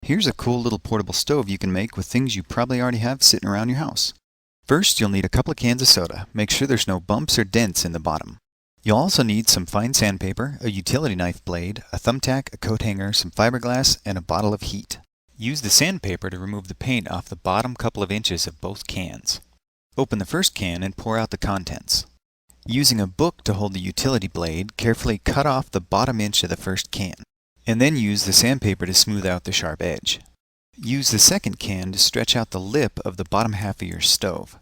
Here's a cool little portable stove you can make with things you probably already have sitting around your house. First, you'll need a couple of cans of soda. Make sure there's no bumps or dents in the bottom. You'll also need some fine sandpaper, a utility knife blade, a thumbtack, a coat hanger, some fiberglass, and a bottle of heat. Use the sandpaper to remove the paint off the bottom couple of inches of both cans. Open the first can and pour out the contents. Using a book to hold the utility blade, carefully cut off the bottom inch of the first can, and then use the sandpaper to smooth out the sharp edge. Use the second can to stretch out the lip of the bottom half of your stove.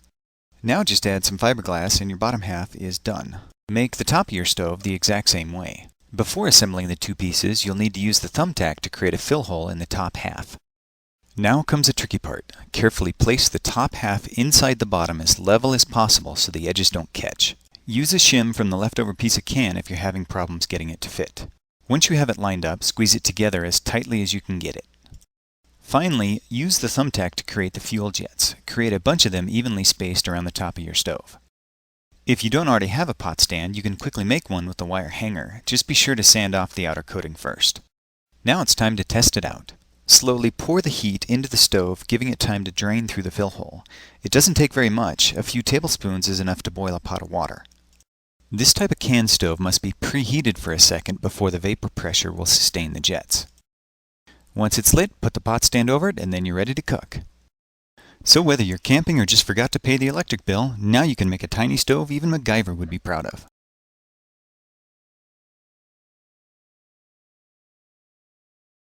Now just add some fiberglass and your bottom half is done. Make the top of your stove the exact same way. Before assembling the two pieces, you'll need to use the thumbtack to create a fill hole in the top half. Now comes the tricky part. Carefully place the top half inside the bottom as level as possible so the edges don't catch. Use a shim from the leftover piece of can if you're having problems getting it to fit. Once you have it lined up, squeeze it together as tightly as you can get it. Finally, use the thumbtack to create the fuel jets. Create a bunch of them evenly spaced around the top of your stove. If you don't already have a pot stand, you can quickly make one with a wire hanger. Just be sure to sand off the outer coating first. Now it's time to test it out. Slowly pour the heat into the stove, giving it time to drain through the fill hole. It doesn't take very much. A few tablespoons is enough to boil a pot of water. This type of can stove must be preheated for a second before the vapor pressure will sustain the jets. Once it's lit, put the pot stand over it and then you're ready to cook. So whether you're camping or just forgot to pay the electric bill, now you can make a tiny stove even MacGyver would be proud of.